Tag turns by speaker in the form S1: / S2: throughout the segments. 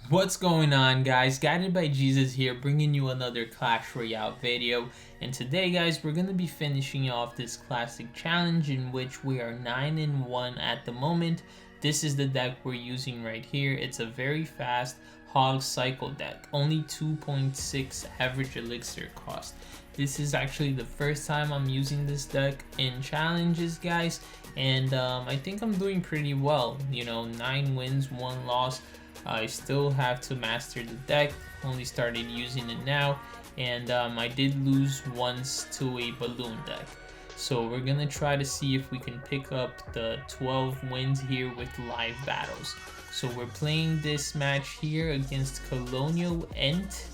S1: What's going on, guys? Guided by Jesus here, bringing you another Clash Royale video. And today, guys, we're going to be finishing off this classic challenge in which we are 9-1 at the moment. This is the deck we're using right here. It's a very fast hog cycle deck, only 2.6 average elixir cost. This is actually the first time I'm using this deck in challenges, guys, and I think I'm doing pretty well. 9 wins, 1 loss. I still have to master the deck, only started using it now, and I did lose once to a balloon deck. So we're gonna try to see if we can pick up the 12 wins here with live battles. So we're playing this match here against Colonial Ent,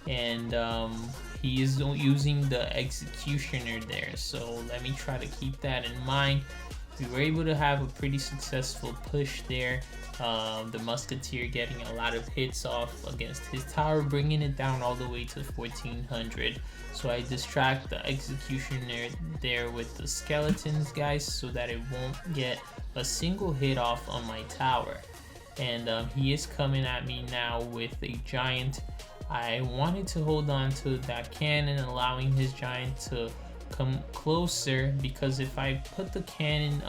S1: and he is using the Executioner there. So let me try to keep that in mind. We were able to have a pretty successful push there. The Musketeer getting a lot of hits off against his tower, bringing it down all the way to 1400. So I distract the Executioner there with the skeletons, guys, so that it won't get a single hit off on my tower. And he is coming at me now with a giant. I wanted to hold on to that cannon, allowing his giant to come closer, because if I put the cannon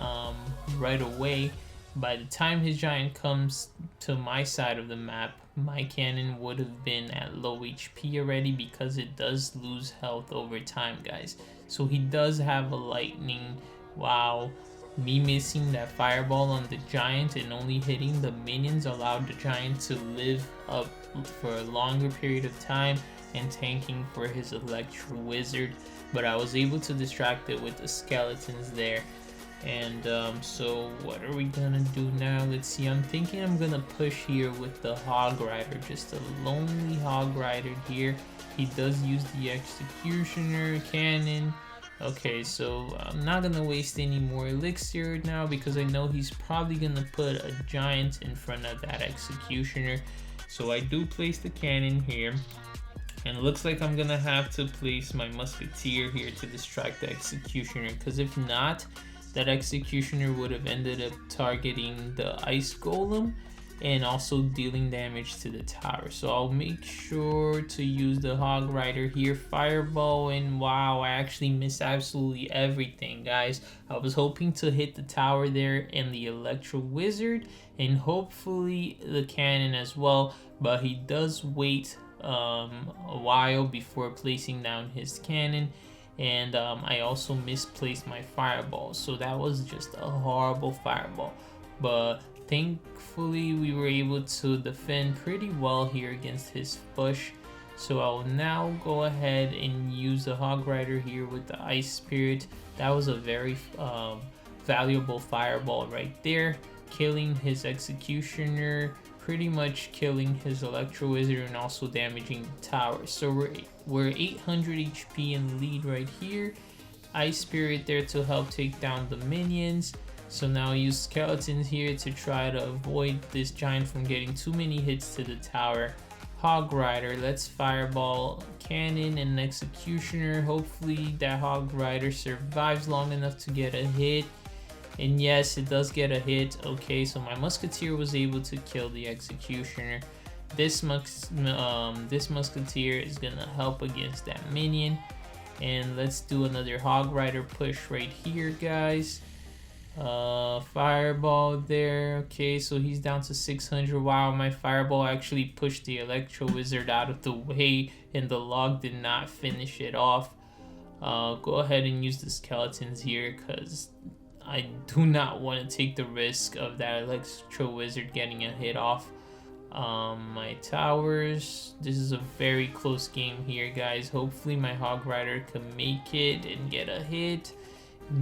S1: right away, by the time his giant comes to my side of the map, my cannon would have been at low HP already, because it does lose health over time, guys. So he does have a lightning. Wow, me missing that fireball on the giant and only hitting the minions allowed the giant to live up for a longer period of time and tanking for his Electro Wizard. But I was able to distract it with the skeletons there. And so what are we gonna do now? Let's see. I'm thinking I'm gonna push here with the Hog Rider, just a lonely Hog Rider here. He does use the Executioner cannon. Okay, so I'm not gonna waste any more elixir now, because I know he's probably gonna put a giant in front of that Executioner. So I do place the cannon here. And it looks like I'm gonna have to place my Musketeer here to distract the Executioner, because if not, that Executioner would have ended up targeting the Ice Golem and also dealing damage to the tower. So I'll make sure to use the Hog Rider here, Fireball, and wow, I actually missed absolutely everything, guys. I was hoping to hit the tower there and the Electro Wizard, and hopefully the cannon as well, but he does wait a while before placing down his cannon. And I also misplaced my fireball, so that was just a horrible fireball. But thankfully we were able to defend pretty well here against his push. So I'll now go ahead and use the Hog Rider here with the Ice Spirit. That was a very valuable fireball right there, killing his Executioner, pretty much killing his Electro Wizard, and also damaging the tower. So we're 800 HP in the lead right here. Ice Spirit there to help take down the minions. So now I use skeletons here to try to avoid this giant from getting too many hits to the tower. Hog Rider, let's fireball cannon and Executioner. Hopefully that Hog Rider survives long enough to get a hit. And yes, it does get a hit. Okay, so my Musketeer was able to kill the Executioner. This Musketeer is gonna help against that minion. And let's do another Hog Rider push right here, guys. Fireball there. Okay, so he's down to 600. Wow, my fireball actually pushed the Electro Wizard out of the way, and the log did not finish it off. Go ahead and use the skeletons here, because I do not want to take the risk of that Electro Wizard getting a hit off my towers. This is a very close game here, guys. Hopefully my Hog Rider can make it and get a hit.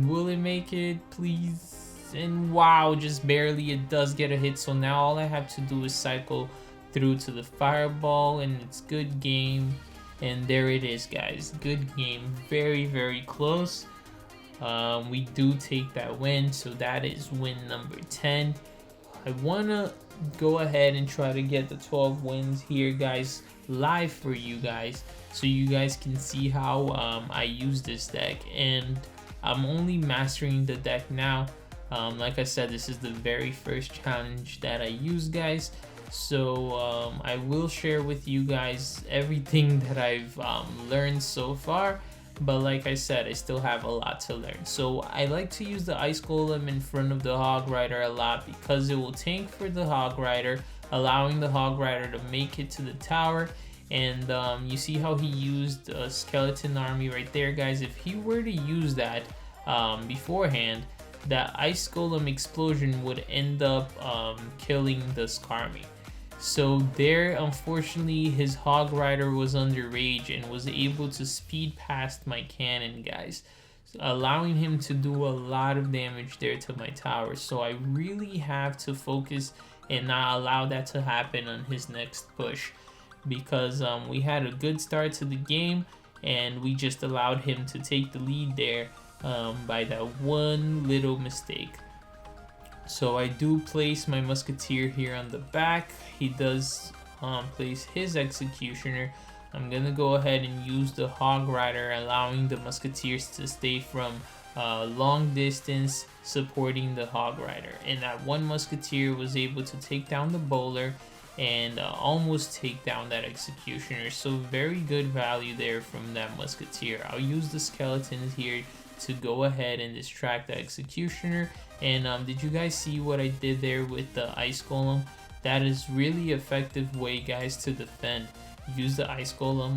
S1: Will it make it, please? And wow, just barely, it does get a hit. So now all I have to do is cycle through to the fireball, and it's good game. And there it is, guys. Good game. Very, very close. We do take that win, so that is win number 10. I want to go ahead and try to get the 12 wins here, guys, live for you guys, so you guys can see how I use this deck. And I'm only mastering the deck now. Like I said, this is the very first challenge that I use, guys. So I will share with you guys everything that I've learned so far. But like I said, I still have a lot to learn. So I like to use the Ice Golem in front of the Hog Rider a lot because it will tank for the Hog Rider, allowing the Hog Rider to make it to the tower. And you see how he used a skeleton army right there, guys. If he were to use that beforehand, that Ice Golem explosion would end up killing the Skarmy. So there, unfortunately, his Hog Rider was under rage and was able to speed past my cannon, guys, allowing him to do a lot of damage there to my tower. So I really have to focus and not allow that to happen on his next push, because we had a good start to the game and we just allowed him to take the lead there by that one little mistake. So I do place my Musketeer here on the back. He does place his Executioner. I'm gonna go ahead and use the Hog Rider, allowing the Musketeers to stay from long distance, supporting the Hog Rider. And that one Musketeer was able to take down the Bowler and almost take down that Executioner. So very good value there from that Musketeer. I'll use the Skeletons here to go ahead and distract the Executioner. And did you guys see what I did there with the Ice Golem? That is really effective way, guys, to defend. Use the Ice Golem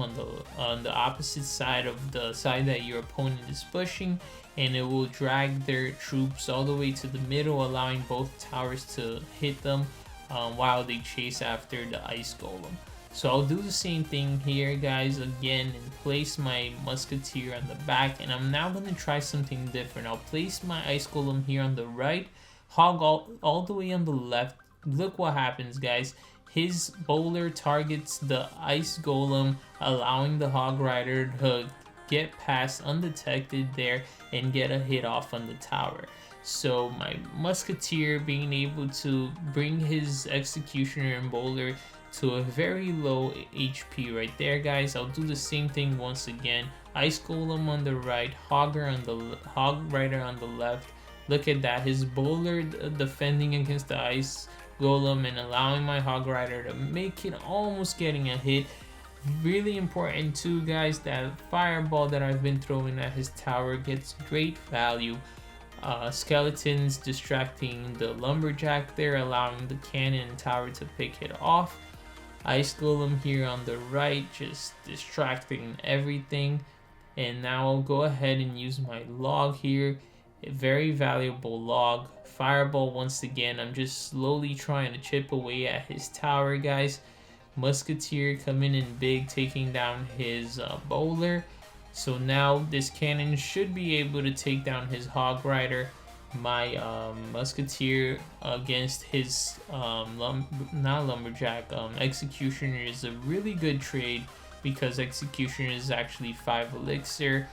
S1: on the opposite side of the side that your opponent is pushing, and it will drag their troops all the way to the middle, allowing both towers to hit them while they chase after the Ice Golem. So I'll do the same thing here, guys, again, and place my Musketeer on the back. And I'm now going to try something different. I'll place my Ice Golem here on the right, Hog all the way on the left. Look what happens, guys. His Bowler targets the Ice Golem, allowing the Hog Rider to get past undetected there and get a hit off on the tower. So my Musketeer being able to bring his Executioner and Bowler to a very low HP right there, guys. I'll do the same thing once again. Ice Golem on the right, Hog Rider on the left. Look at that, his Bowler defending against the Ice Golem and allowing my Hog Rider to make it, almost getting a hit. Really important too, guys, that Fireball that I've been throwing at his tower gets great value. Skeletons distracting the Lumberjack there, allowing the cannon and tower to pick it off. Ice Golem here on the right, just distracting everything. And now I'll go ahead and use my log here, a very valuable log. Fireball once again, I'm just slowly trying to chip away at his tower, guys. Musketeer coming in big, taking down his Bowler. So now this cannon should be able to take down his Hog Rider. My Musketeer against his Executioner is a really good trade, because Executioner is actually 5 elixir.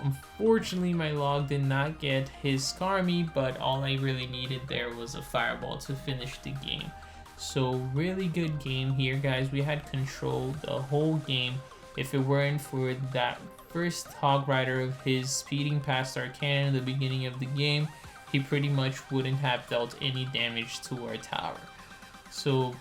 S1: Unfortunately, my log did not get his Skarmy, but all I really needed there was a Fireball to finish the game. So really good game here, guys. We had control the whole game. If it weren't for that first Hog Rider of his speeding past our cannon at the beginning of the game, he pretty much wouldn't have dealt any damage to our tower. So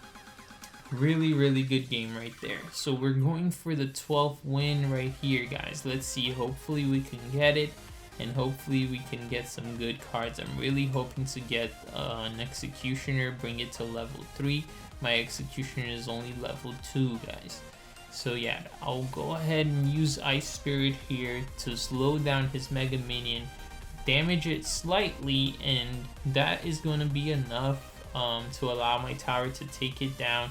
S1: really good game right there. So we're going for the 12th win right here, guys. Let's see, hopefully we can get it, and hopefully we can get some good cards. I'm really hoping to get an Executioner, bring it to level 3. My Executioner is only level 2, guys. So yeah, I'll go ahead and use Ice Spirit here to slow down his Mega Minion, damage it slightly, and that is going to be enough to allow my tower to take it down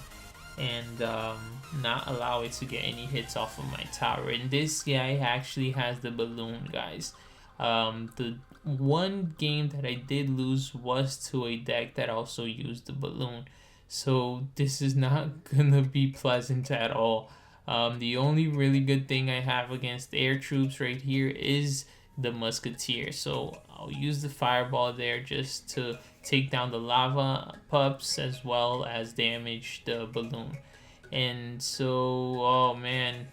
S1: and not allow it to get any hits off of my tower. And this guy actually has the balloon, guys. The one game that I did lose was to a deck that also used the balloon, so this is not gonna be pleasant at all. The only really good thing I have against air troops right here is the Musketeer, so I'll use the Fireball there just to take down the lava pups as well as damage the balloon. And so, oh man,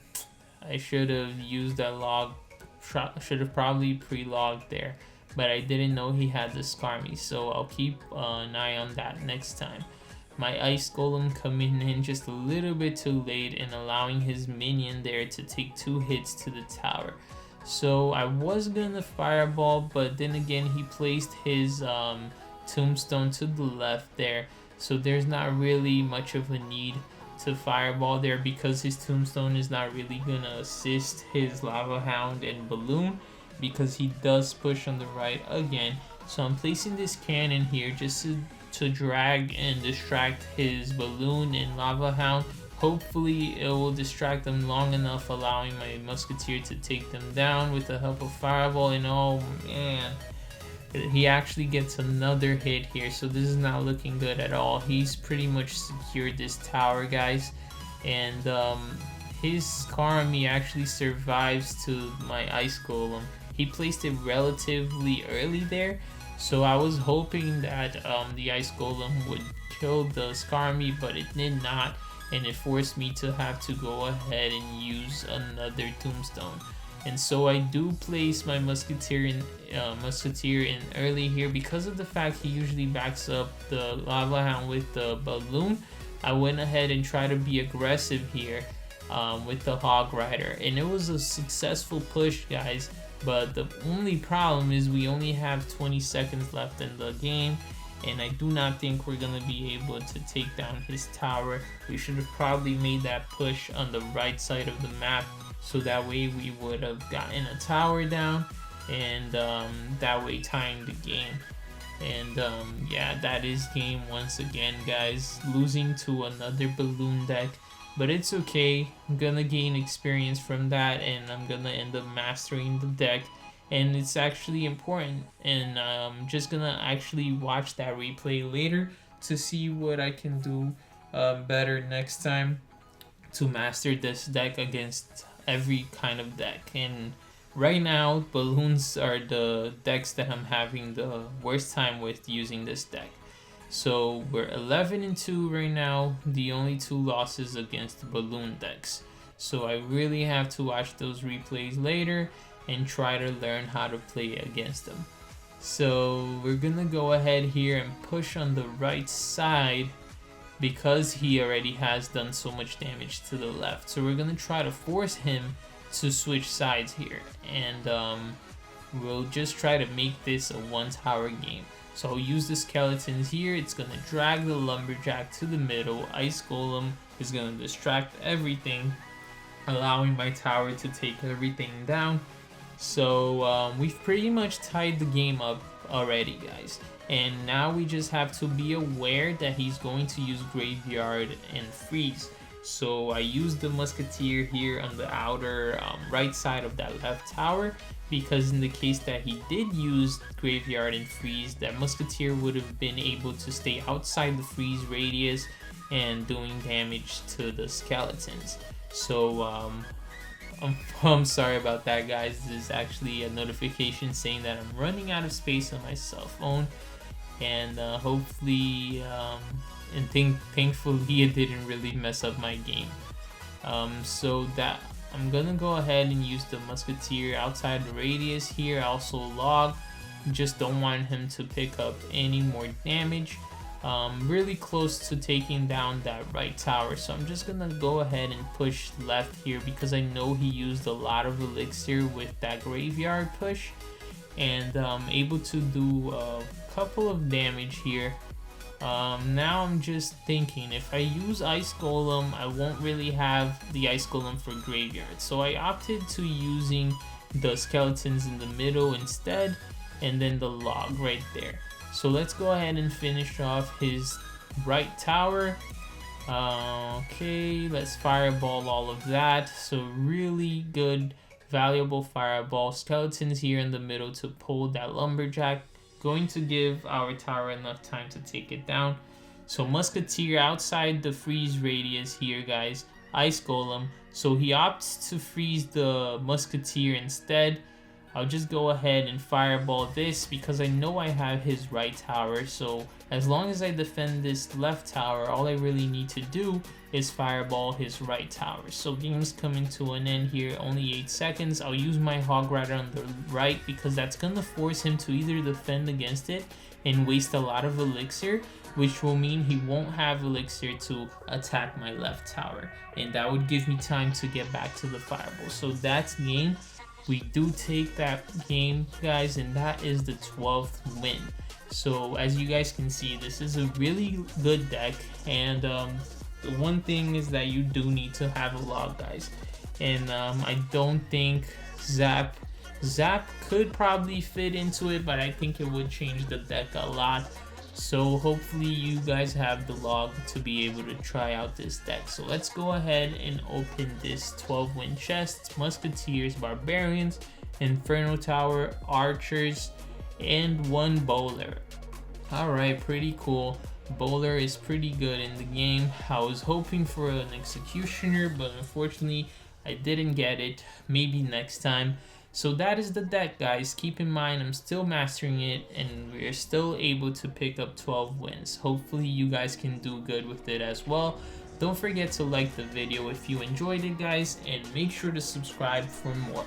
S1: I should have used that log, should have probably pre-logged there, but I didn't know he had the Skarmy, so I'll keep an eye on that next time. My Ice Golem coming in just a little bit too late and allowing his minion there to take 2 hits to the tower. So I was gonna Fireball, but then again he placed his Tombstone to the left there, so there's not really much of a need to Fireball there because his Tombstone is not really gonna assist his Lava Hound and Balloon because he does push on the right again. So I'm placing this cannon here just to drag and distract his Balloon and Lava Hound. Hopefully it will distract them long enough, allowing my Musketeer to take them down with the help of Fireball. And oh man, he actually gets another hit here, so this is not looking good at all. He's pretty much secured this tower, guys, and his Skarmy actually survives to my Ice Golem. He placed it relatively early there, so I was hoping that the Ice Golem would kill the Skarmy, but it did not, and it forced me to have to go ahead and use another Tombstone. And so I do place my Musketeer in early here because of the fact he usually backs up the Lava Hound with the Balloon. I went ahead and tried to be aggressive here with the Hog Rider, and it was a successful push, guys. But the only problem is we only have 20 seconds left in the game, and I do not think we're gonna be able to take down his tower. We should have probably made that push on the right side of the map, so that way we would have gotten a tower down, and that way tying the game. And yeah, that is game once again, guys, losing to another Balloon deck. But it's okay, I'm gonna gain experience from that, and I'm gonna end up mastering the deck, and it's actually important, and I'm just gonna actually watch that replay later to see what I can do better next time to master this deck against every kind of deck. And right now, Balloons are the decks that I'm having the worst time with using this deck. So we're 11-2 right now, the only 2 losses against the Balloon decks. So I really have to watch those replays later and try to learn how to play against them. So we're gonna go ahead here and push on the right side because he already has done so much damage to the left. So we're gonna try to force him to switch sides here, and we'll just try to make this a 1-tower game. So I'll use the skeletons here. It's gonna drag the Lumberjack to the middle. Ice Golem is gonna distract everything, allowing my tower to take everything down. So we've pretty much tied the game up already, guys. And now we just have to be aware that he's going to use Graveyard and Freeze. So I used the Musketeer here on the outer right side of that left tower, because in the case that he did use Graveyard and Freeze, that Musketeer would have been able to stay outside the freeze radius and doing damage to the skeletons. So I'm sorry about that, guys. This is actually a notification saying that I'm running out of space on my cell phone, and hopefully and thankfully it didn't really mess up my game. So that I'm gonna go ahead and use the Musketeer outside the radius here. I also log, just don't want him to pick up any more damage. Really close to taking down that right tower, so I'm just gonna go ahead and push left here because I know he used a lot of elixir with that Graveyard push, and able to do a couple of damage here. Now I'm just thinking, if I use Ice Golem, I won't really have the Ice Golem for Graveyard, so I opted to using the skeletons in the middle instead, and then the log right there. So let's go ahead and finish off his right tower. Okay, let's fireball all of that. So really good, valuable fireball. Skeletons here in the middle to pull that Lumberjack. Going to give our tower enough time to take it down. So Musketeer outside the freeze radius here, guys. Ice Golem. So he opts to freeze the Musketeer instead. I'll just go ahead and fireball this because I know I have his right tower. So as long as I defend this left tower, all I really need to do is fireball his right tower. So game's coming to an end here, only 8 seconds. I'll use my Hog Rider on the right because that's gonna force him to either defend against it and waste a lot of elixir, which will mean he won't have elixir to attack my left tower, and that would give me time to get back to the fireball. So that's game. We do take that game, guys, and that is the 12th win. So as you guys can see, this is a really good deck, and the one thing is that you do need to have a log, guys, and I don't think Zap could probably fit into it, but I think it would change the deck a lot. So hopefully you guys have the log to be able to try out this deck. So let's go ahead and open this 12 win chest. Musketeers, Barbarians, Inferno Tower, Archers, and 1 Bowler. Alright, pretty cool. Bowler is pretty good in the game. I was hoping for an Executioner, but unfortunately I didn't get it. Maybe next time. So that is the deck, guys. Keep in mind, I'm still mastering it, and we're still able to pick up 12 wins. Hopefully you guys can do good with it as well. Don't forget to like the video if you enjoyed it, guys, and make sure to subscribe for more.